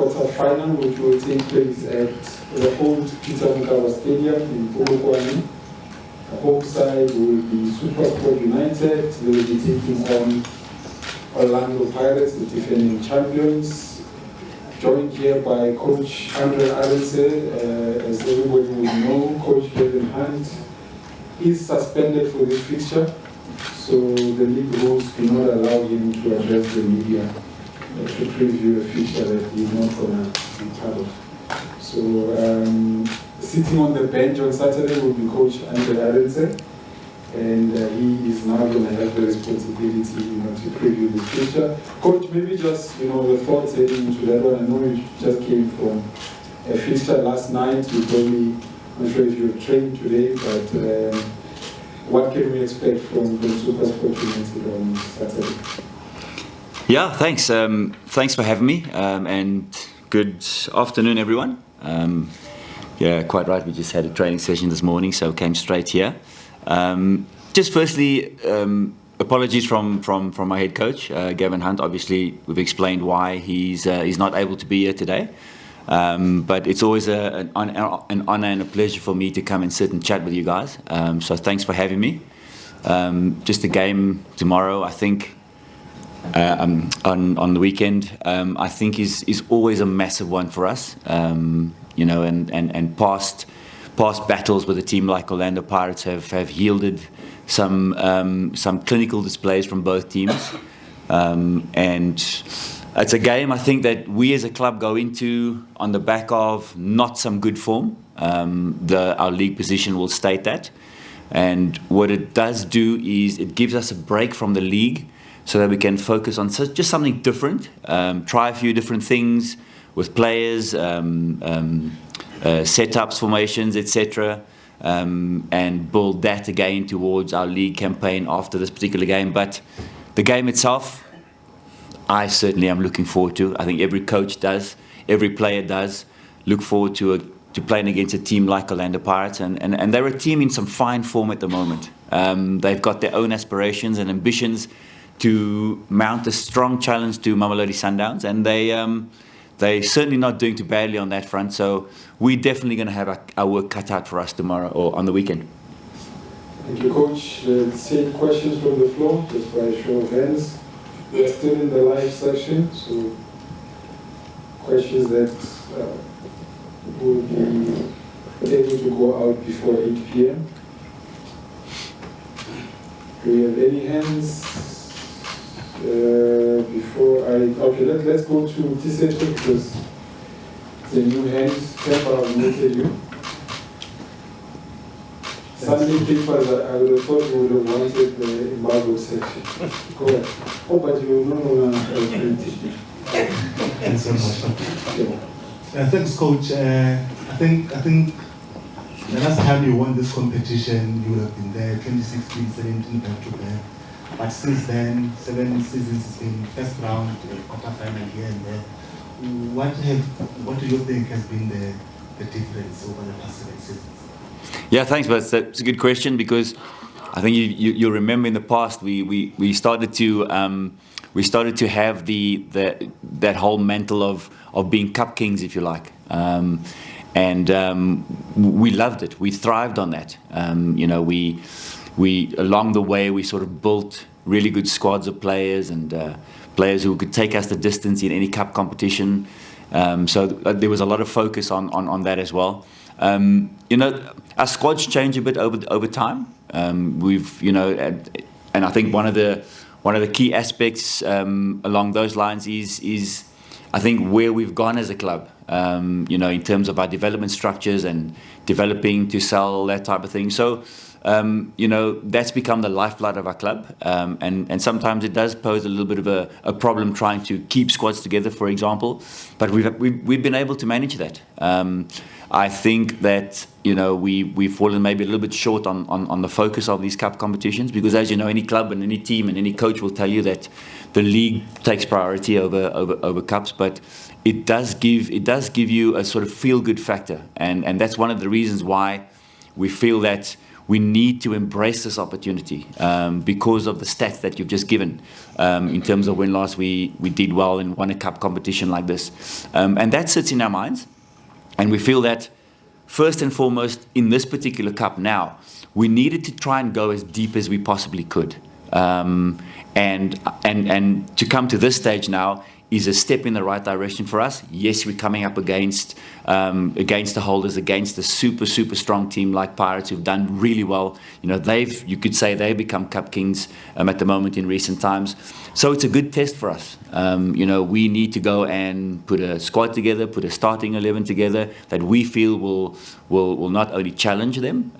quarter-final, which will take place at the Old Peter Mokaba Stadium in Polokwane. The home side will be SuperSport United. They will be taking on Orlando Pirates, the defending champions. Joined here by Coach Andre Arendse. As everybody will know, Coach Kevin Hunt is suspended for this fixture, so the league rules do not allow him to address the media to preview a fixture that he's not going to be part of. So sitting on the bench on Saturday will be Coach Andre Arendse, and he is now going to have the responsibility, to preview this fixture. Coach, maybe just the thoughts heading into that one. I know you just came from a fixture last night. You probably, I'm not sure if you've trained today, but what can we expect from SuperSport United on Saturday? Yeah, thanks. Thanks for having me, and good afternoon, everyone. Yeah, quite right. We just had a training session this morning, so came straight here. Just firstly, apologies from my head coach, Gavin Hunt. Obviously, we've explained why he's not able to be here today. But it's always an honor and a pleasure for me to come and sit and chat with you guys. So thanks for having me. Just the game tomorrow, I think, on the weekend, I think is always a massive one for us. And past battles with a team like Orlando Pirates have yielded some clinical displays from both teams, and it's a game I think that we as a club go into on the back of not some good form. Our league position will state that, and what it does do is it gives us a break from the league so that we can focus on just something different, try a few different things with players, setups, formations, etc., and build that again towards our league campaign after this particular game. But the game itself, I certainly am looking forward to. I think every coach does, every player does look forward to playing against a team like Orlando Pirates, and they're a team in some fine form at the moment. They've got their own aspirations and ambitions to mount a strong challenge to Mamelodi Sundowns, and they're certainly not doing too badly on that front. So we're definitely going to have our work cut out for us tomorrow or on the weekend. Thank you, Coach. Let's take questions from the floor, just by a show of hands. We're still in the live section, so questions that will be able to go out before 8 p.m. Do we have any hands? Let's go to T-Centric because it's a new hand. Campbell, I've noted you. Sunday papers, I would have thought you would have wanted the embargo section. Go ahead. Oh, but you no Thanks so much. Thanks, Coach. I think the last time you won this competition, you would have been there 2016, 17, back to back. But since then, 7 seasons has been first round, quarter-final here and there. What do you think has been the difference over the past 7 seasons? Yeah, thanks, but it's a good question, because I think you'll remember in the past we started to have that whole mantle of being cup kings, if you like, and we loved it. We thrived on that. We along the way we sort of built really good squads of players and players who could take us the distance in any cup competition. So there was a lot of focus on that as well. Our squads change a bit over time. And I think one of the key aspects along those lines is I think where we've gone as a club. In terms of our development structures and developing to sell, that type of thing. So that's become the lifeblood of our club, and sometimes it does pose a little bit of a problem trying to keep squads together, for example. But we've been able to manage that. I think that we've fallen maybe a little bit short on the focus of these cup competitions, because as you know, any club and any team and any coach will tell you that the league takes priority over cups, but it does give you a sort of feel-good factor, and that's one of the reasons why we feel that we need to embrace this opportunity because of the stats that you've just given in terms of when last we did well and won a cup competition like this. And that sits in our minds. And we feel that first and foremost in this particular cup now, we needed to try and go as deep as we possibly could. And to come to this stage now is a step in the right direction for us. Yes, we're coming up against the holders, against a super strong team like Pirates who've done really well. You know, you could say they've become cup kings at the moment in recent times. So it's a good test for us. You know, we need to go and put a squad together, put a starting 11 together that we feel will not only challenge them,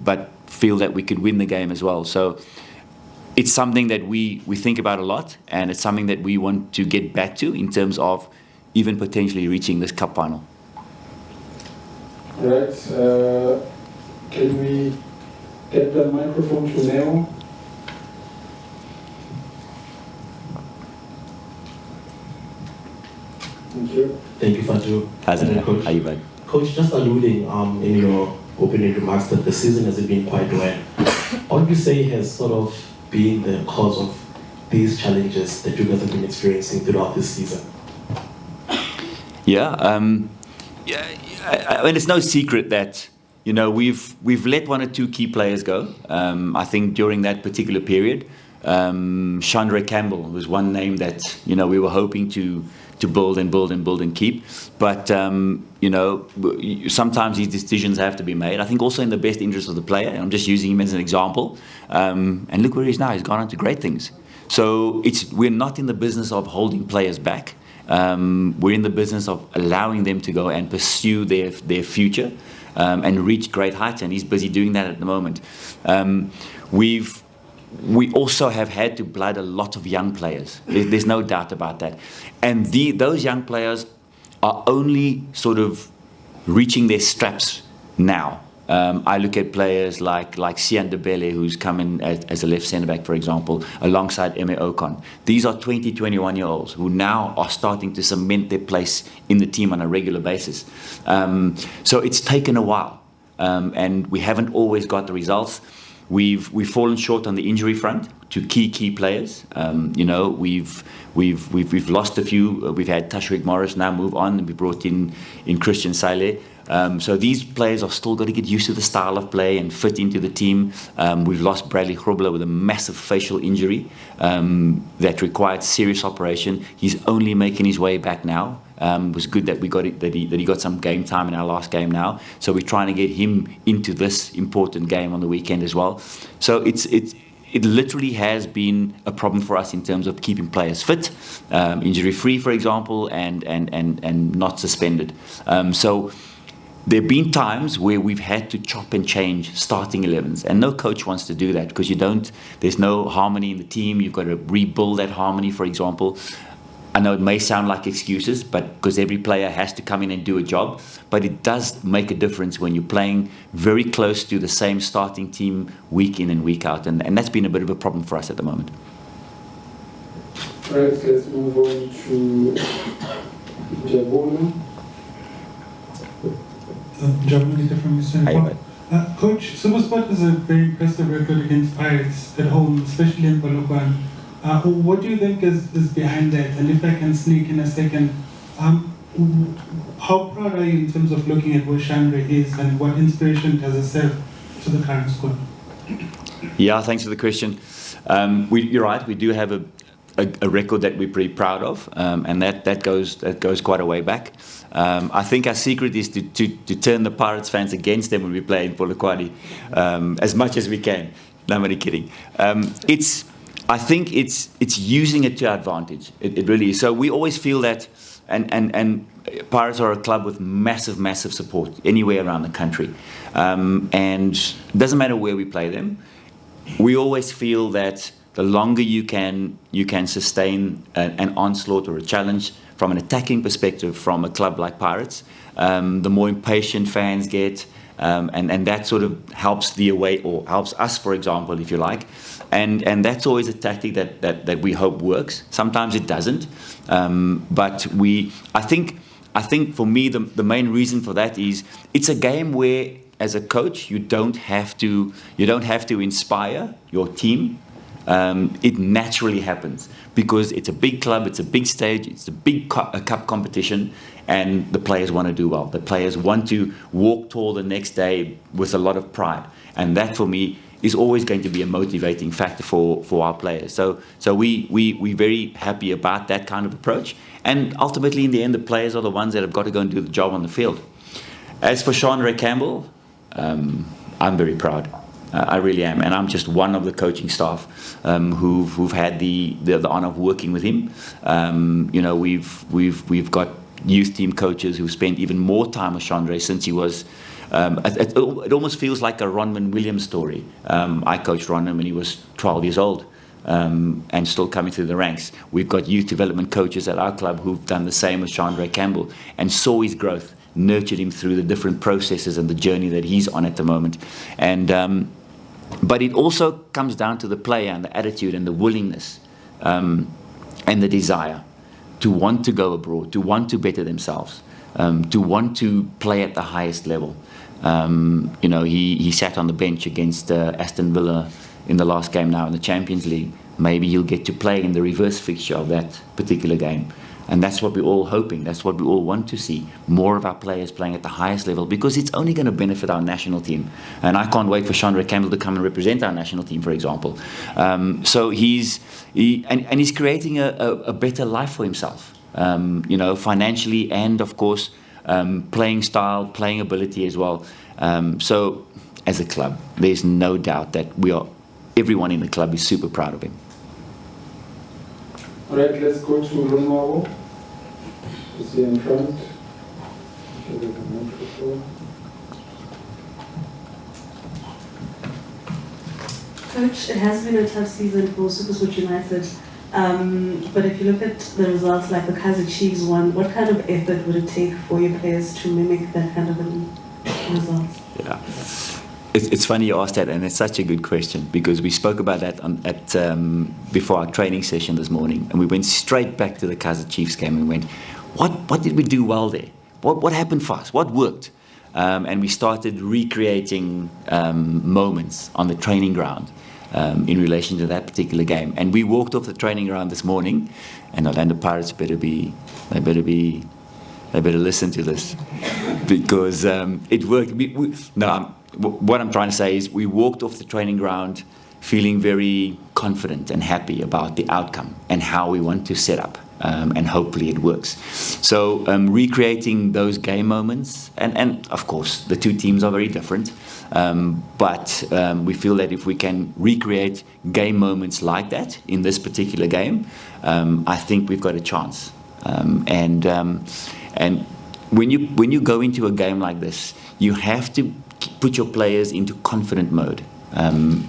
but feel that we could win the game as well. So it's something that we think about a lot, and it's something that we want to get back to in terms of even potentially reaching this cup final. Right. Can we get the microphone to Neo? Thank you. Thank you, Fatu. Coach. How you bud? Coach, just alluding in your opening remarks that the season has been quite well. What would you say has sort of been the cause of these challenges that you guys have been experiencing throughout this season? Yeah, I mean, it's no secret that, you know, we've let one or two key players go. I think during that particular period, Shandre Campbell was one name that, you know, we were hoping to build and keep. But, you know, sometimes these decisions have to be made. I think also in the best interest of the player. And I'm just using him as an example. And look where he is now. He's gone on to great things. So we're not in the business of holding players back. We're in the business of allowing them to go and pursue their future and reach great heights. And he's busy doing that at the moment. We also have had to blood a lot of young players. There's no doubt about that. And those young players are only sort of reaching their straps now. I look at players like Shandre, who's come in as a left centre back, for example, alongside Eme Ocon. These are 20, 21-year-olds who now are starting to cement their place in the team on a regular basis. So it's taken a while, and we haven't always got the results. We've fallen short on the injury front to key players. You know, we've lost a few. We've had Tashwick Morris now move on, and we brought in Christian Saile. So these players are still got to get used to the style of play and fit into the team. We've lost Bradley Grobler with a massive facial injury that required serious operation. He's only making his way back now. It was good that we got it, that he got some game time in our last game now. So we're trying to get him into this important game on the weekend as well. So it literally has been a problem for us in terms of keeping players fit, injury free, for example, and not suspended. So there have been times where we've had to chop and change starting 11s, and no coach wants to do that because there's no harmony in the team. You've got to rebuild that harmony, for example. I know it may sound like excuses, but because every player has to come in and do a job, but it does make a difference when you're playing very close to the same starting team week in and week out, and that's been a bit of a problem for us at the moment. Right, let's move on to Jabona. Jabona from Eastern. Coach, SuperSport has a very impressive record against Pirates at home, especially in Polokwane. What do you think is behind that? And if I can sneak in a second, how proud are you in terms of looking at where Shandre is and what inspiration does it serve to the current squad? Yeah, thanks for the question. You're right, we do have a record that we're pretty proud of, and that goes quite a way back. I think our secret is to turn the Pirates fans against them when we play in Polokwane as much as we can. No, I'm only kidding. I think it's using it to our advantage. It really is. So we always feel that, and Pirates are a club with massive support anywhere around the country, and it doesn't matter where we play them. We always feel that the longer you can sustain an onslaught or a challenge from an attacking perspective from a club like Pirates, the more impatient fans get. And that sort of helps the away, or helps us, for example, if you like, and that's always a tactic that we hope works. Sometimes it doesn't, but I think for me the main reason for that is it's a game where as a coach, you don't have to inspire your team. It naturally happens because it's a big club, it's a big stage, it's a big cup competition, and the players want to do well. The players want to walk tall the next day with a lot of pride, and that for me is always going to be a motivating factor for our players. So we're very happy about that kind of approach, and ultimately in the end the players are the ones that have got to go and do the job on the field. As for Shandre Campbell, I'm very proud. I really am, and I'm just one of the coaching staff who've had the honor of working with him. We've got youth team coaches who've spent even more time with Shandre since he was. It almost feels like a Ronman Williams story. I coached Ronman when he was 12 years old, and still coming through the ranks. We've got youth development coaches at our club who've done the same with Shandre Campbell and saw his growth, nurtured him through the different processes and the journey that he's on at the moment. And but it also comes down to the player and the attitude and the willingness and the desire to want to go abroad, to want to better themselves, to want to play at the highest level. He sat on the bench against Aston Villa in the last game now in the Champions League. Maybe he'll get to play in the reverse fixture of that particular game. And that's what we're all hoping. That's what we all want to see. More of our players playing at the highest level, because it's only going to benefit our national team. And I can't wait for Shandre Campbell to come and represent our national team, for example. So he's creating a better life for himself, financially and, of course, playing style, playing ability as well. So as a club, there's no doubt that everyone in the club is super proud of him. All right, let's go to Ronaldo. Is he in front? Coach, it has been a tough season for SuperSport United, but if you look at the results like the Kaizer Chiefs one, what kind of effort would it take for your players to mimic that kind of results? Yeah. It's funny you asked that, and it's such a good question, because we spoke about that before our training session this morning, and we went straight back to the Kaizer Chiefs game and went, what did we do well there? What happened for us? What worked? And we started recreating moments on the training ground in relation to that particular game. And we walked off the training ground this morning, and Orlando Pirates better listen to this, because it worked. What I'm trying to say is we walked off the training ground feeling very confident and happy about the outcome and how we want to set up, and hopefully it works. So recreating those game moments, and of course the two teams are very different, but we feel that if we can recreate game moments like that in this particular game, I think we've got a chance. And when you go into a game like this, you have to put your players into confident mode,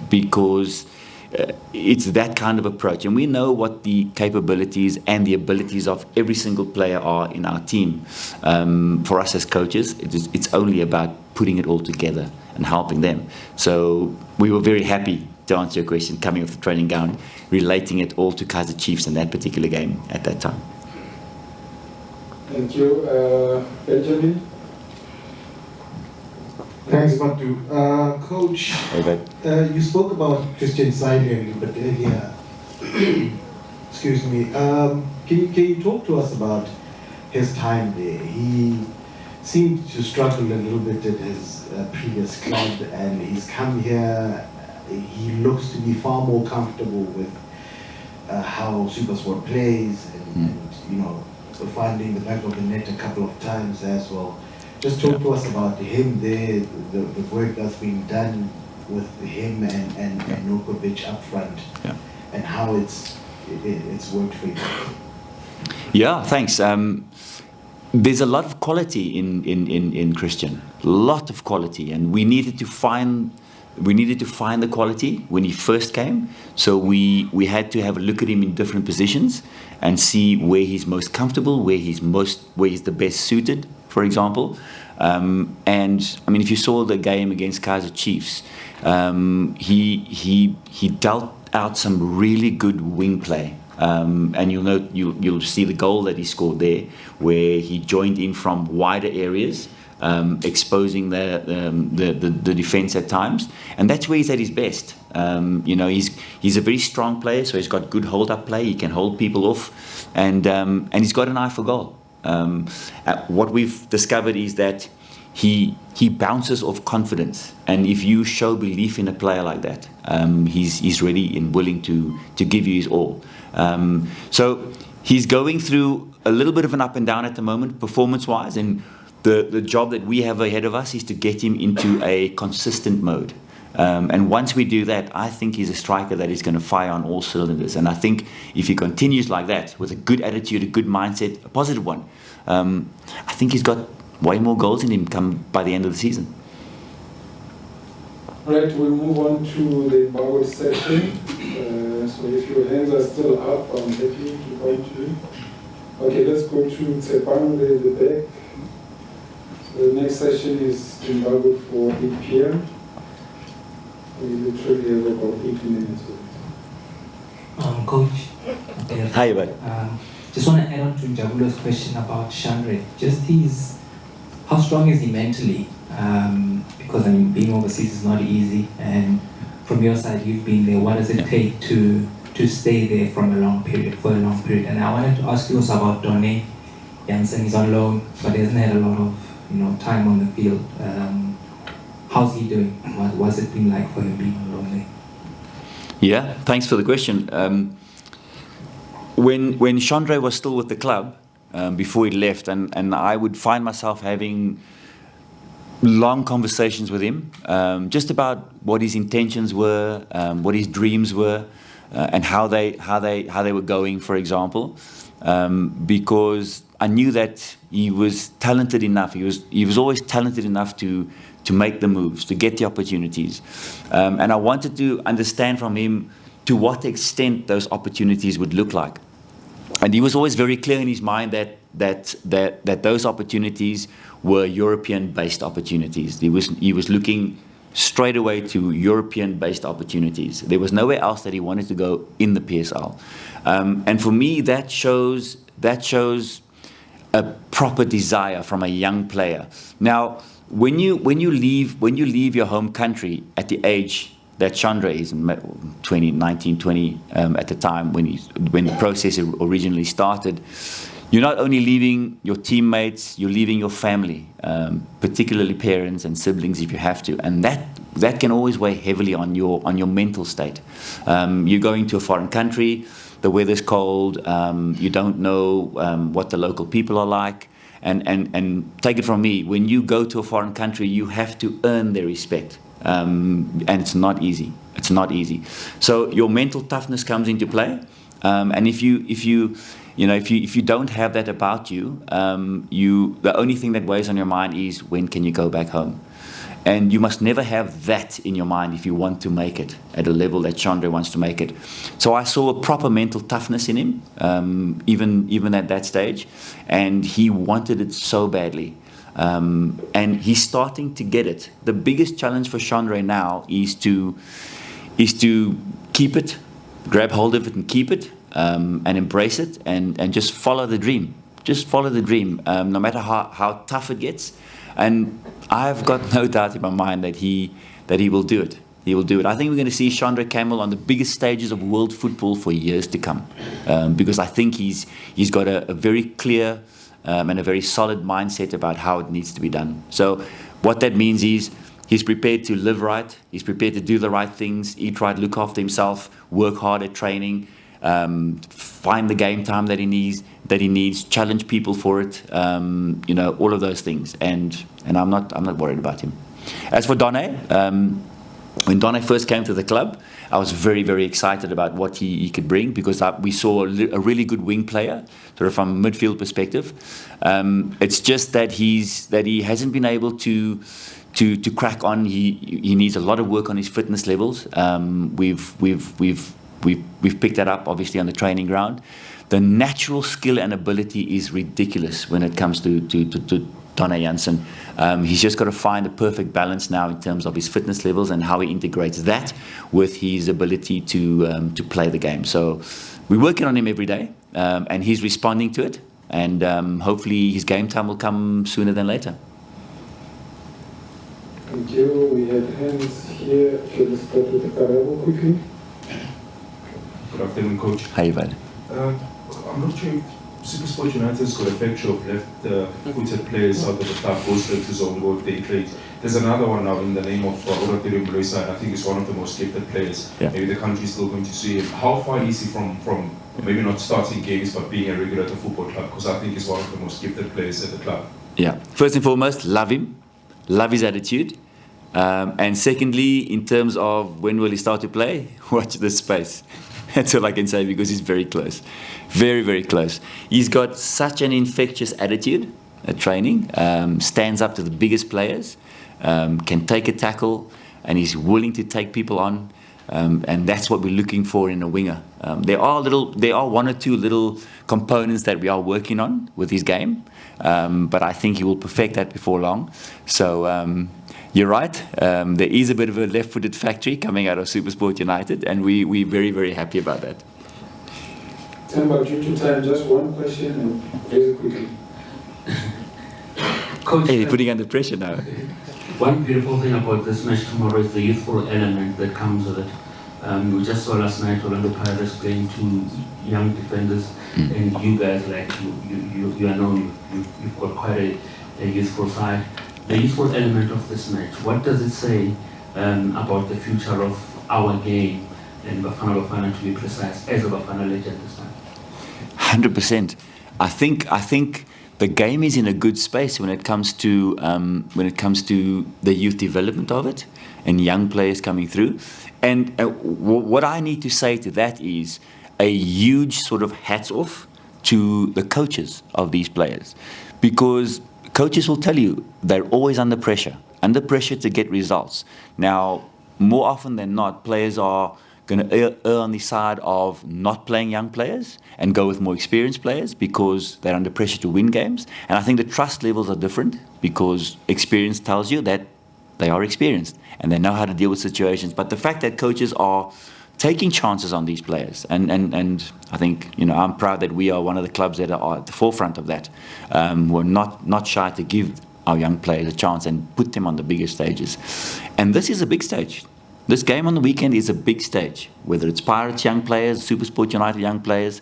because it's that kind of approach, and we know what the capabilities and the abilities of every single player are in our team. For us as coaches, it's only about putting it all together and helping them. So we were very happy, to answer your question, coming off the training ground, relating it all to Kaizer Chiefs in that particular game at that time. Thank you. Benjamin? Thanks, Bantu. Coach, you spoke about Christian Saile a little bit earlier. Excuse me. Can you talk to us about his time there? He seemed to struggle a little bit at his previous club, and he's come here. He looks to be far more comfortable with how SuperSport plays, and finding the back of the net a couple of times as well. Just talk to us about him there, the work that's being done with him and Nukovic up front, and how it's worked for you. Yeah, thanks. There's a lot of quality in Christian, a lot of quality, and we needed to find the quality when he first came. So we had to have a look at him in different positions and see where he's most comfortable, where he's the best suited, for example. And I mean, if you saw the game against Kaizer Chiefs, he dealt out some really good wing play And you'll see the goal that he scored there, where he joined in from wider areas, exposing the defense at times, and that's where he's at his best. He's a very strong player, so he's got good hold-up play. He can hold people off, and he's got an eye for goal. What we've discovered is that he bounces off confidence, and if you show belief in a player like that, he's ready and willing to give you his all. So he's going through a little bit of an up and down at the moment, performance-wise, and the job that we have ahead of us is to get him into a consistent mode. And once we do that, I think he's a striker that is going to fire on all cylinders. And I think if he continues like that, with a good attitude, a good mindset, a positive one, I think he's got way more goals in him come by the end of the season. Right, we'll move on to the embargo session. So if your hands are still up, I'm happy to point to you. Okay, let's go to Tsepang there in the back. So the next session is embargoed for 8 p.m. We literally have about 80 minutes. Coach. Hi, bud. Just want to add on to Jabulo's question about Shandre. How strong is he mentally? Because being overseas is not easy, and from your side, you've been there. What does it take to stay there for a long period? And I wanted to ask you also about Andre Arendse. He's on loan, but he hasn't had a lot of time on the field. How's he doing? What's it been like for him being on loan there? Yeah, thanks for the question. When Shandre was still with the club, before he left, and I would find myself having long conversations with him, just about what his intentions were, what his dreams were, and how they were going, for example, because I knew that he was talented enough. He was always talented enough to make the moves, to get the opportunities, and I wanted to understand from him to what extent those opportunities would look like. And he was always very clear in his mind that those opportunities were European-based opportunities. He was looking straight away to European-based opportunities. There was nowhere else that he wanted to go in the PSL. And for me, that shows a proper desire from a young player. Now, when you leave your home country at the age that Shandre is, 20 at the time when the process originally started, you're not only leaving your teammates, you're leaving your family, particularly parents and siblings if you have to, and that can always weigh heavily on your mental state. You're going to a foreign country, the weather's cold, you don't know what the local people are like, and take it from me, when you go to a foreign country, you have to earn their respect. And it's not easy. It's not easy. So your mental toughness comes into play, and if you don't have that about you, the only thing that weighs on your mind is when can you go back home, and you must never have that in your mind if you want to make it at a level that Shandre wants to make it. So I saw a proper mental toughness in him, even at that stage, and he wanted it so badly. And he's starting to get it. The biggest challenge for Shandre now is to keep it, grab hold of it and keep it, and embrace it, and just follow the dream. Just follow the dream, no matter how tough it gets. And I've got no doubt in my mind that he will do it. He will do it. I think we're going to see Shandre Campbell on the biggest stages of world football for years to come, because I think he's got a very clear and a very solid mindset about how it needs to be done. So what that means is he's prepared to live right, he's prepared to do the right things, eat right, look after himself, work hard at training, find the game time that he needs, challenge people for it, all of those things. And I'm not worried about him. As for Donne, when Donne first came to the club, I was very, very excited about what he could bring, because we saw a really good wing player, sort of from a midfield perspective. It's just that he hasn't been able to crack on. He needs a lot of work on his fitness levels. We've picked that up obviously on the training ground. The natural skill and ability is ridiculous when it comes to Donne Arendse. He's just got to find a perfect balance now in terms of his fitness levels and how he integrates that with his ability to play the game. So we're working on him every day, and he's responding to it. And hopefully his game time will come sooner than later. Thank you. We have hands here. Can we start with the Karabo quickly? Good afternoon, Coach. Hi, Ivan. I'm not sure if SuperSport United's got a factor of left-footed players out of the club, goes straight to zone goal, they trade. There's another one now in the name of Old Peter Mokaba, and I think he's one of the most gifted players. Yeah. Maybe the country's still going to see him. How far is he from maybe not starting games, but being a regular at the football club? Because I think he's one of the most gifted players at the club. Yeah. First and foremost, love him. Love his attitude. And secondly, in terms of when will he start to play, watch this space. That's all I can say, because he's very close. Very, very close. He's got such an infectious attitude at training, stands up to the biggest players, can take a tackle, and he's willing to take people on. And that's what we're looking for in a winger. There are one or two little components that we are working on with his game, but I think he will perfect that before long. So you're right. There is a bit of a left-footed factory coming out of SuperSport United, and we're very, very happy about that. Temba, due to time, just one question and very quickly. Coach, Hey, you're putting under pressure now. one beautiful thing about this match tomorrow is the youthful element that comes with it. We just saw last night Orlando Pirates playing two young defenders, and you guys, like you are known, you've got quite a youthful side. The youthful element of this match, what does it say about the future of our game and Bafana to be precise, as a Bafana legend this time? 100%. I think the game is in a good space when it comes to the youth development of it and young players coming through. And what I need to say to that is a huge sort of hats off to the coaches of these players, because coaches will tell you they're always under pressure to get results. Now, more often than not, players are going to err on the side of not playing young players and go with more experienced players because they're under pressure to win games. And I think the trust levels are different, because experience tells you that they are experienced and they know how to deal with situations. But the fact that coaches are taking chances on these players, and I think, I'm proud that we are one of the clubs that are at the forefront of that. We're not shy to give our young players a chance and put them on the biggest stages. And this is a big stage. This game on the weekend is a big stage, whether it's Pirates young players, SuperSport United young players,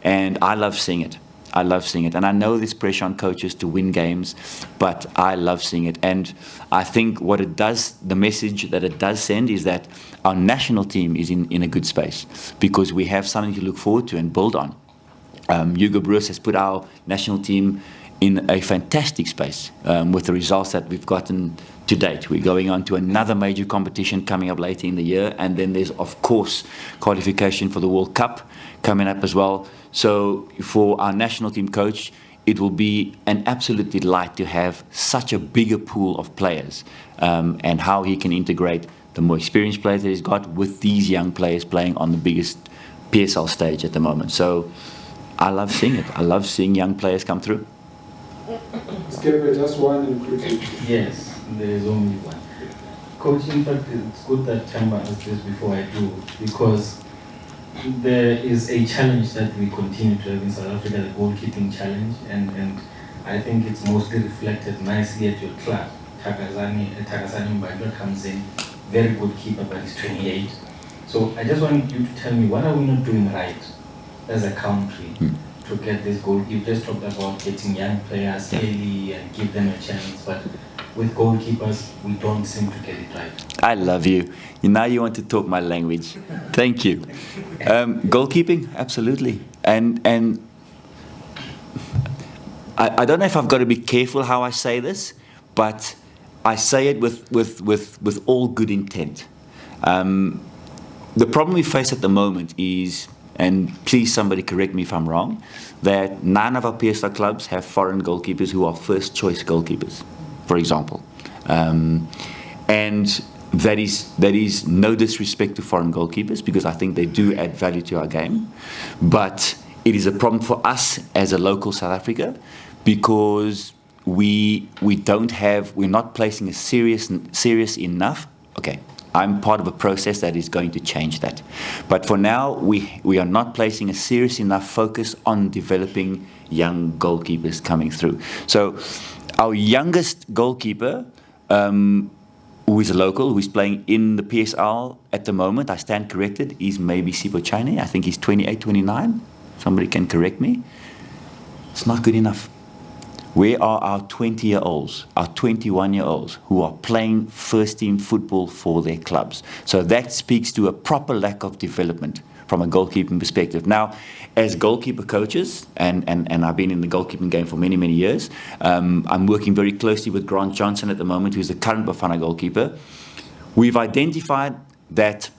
and I love seeing it. I love seeing it. And I know there's pressure on coaches to win games, but I love seeing it. And I think what it does, the message that it does send, is that our national team is in a good space, because we have something to look forward to and build on. Hugo Broos has put our national team in a fantastic space with the results that we've gotten to date. We're going on to another major competition coming up later in the year, and then there's, of course, qualification for the World Cup coming up as well. So for our national team coach, it will be an absolute delight to have such a bigger pool of players, and how he can integrate the more experienced players that he's got with these young players playing on the biggest PSL stage at the moment. So I love seeing it. I love seeing young players come through. Campbell, just one and quickly. Yes, there is only one. Coach, in fact, it's good that Tamba asked this before I do, because there is a challenge that we continue to have in South Africa, the goalkeeping challenge, and I think it's mostly reflected nicely at your club. Takazani Mbadwa comes in, very good keeper, but he's 28. So I just want you to tell me, what are we not doing right as a country to get this goal? You just talked about getting young players early and give them a chance, but with goalkeepers, we don't seem to get it right. I love you. Now you want to talk my language. Thank you. Goalkeeping, absolutely. And I don't know if I've got to be careful how I say this, but I say it with all good intent. The problem we face at the moment is, and please somebody correct me if I'm wrong, that none of our PSL clubs have foreign goalkeepers who are first choice goalkeepers, for example. And that is no disrespect to foreign goalkeepers, because I think they do add value to our game. But it is a problem for us as a local South Africa, because we're not placing a serious enough. Okay, I'm part of a process that is going to change that. But for now, we are not placing a serious enough focus on developing young goalkeepers coming through. So our youngest goalkeeper, who is a local, who is playing in the PSL at the moment, I stand corrected, is maybe Sipo Chane. I think he's 28, 29. Somebody can correct me. It's not good enough. Where are our 20-year-olds, our 21-year-olds who are playing first-team football for their clubs? So that speaks to a proper lack of development from a goalkeeping perspective. Now, as goalkeeper coaches, and I've been in the goalkeeping game for many, many years, I'm working very closely with Grant Johnson at the moment, who's the current Bafana goalkeeper. We've identified that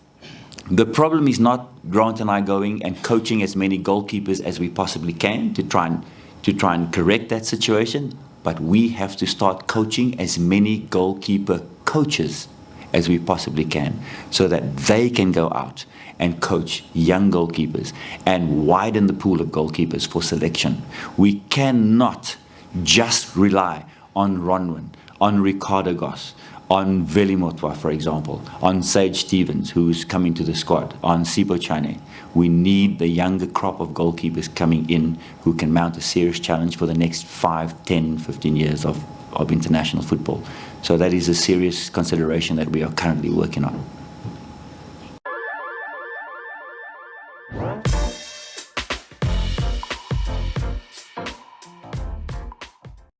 the problem is not Grant and I going and coaching as many goalkeepers as we possibly can to try and correct that situation, but we have to start coaching as many goalkeeper coaches as we possibly can so that they can go out and coach young goalkeepers and widen the pool of goalkeepers for selection. We cannot just rely on Ronwin, on Ricardo Goss, on Veli Motwa, for example, on Sage Stevens, who's coming to the squad, on Sipo Chane. We need the younger crop of goalkeepers coming in who can mount a serious challenge for the next 5, 10, 15 years of international football. So that is a serious consideration that we are currently working on.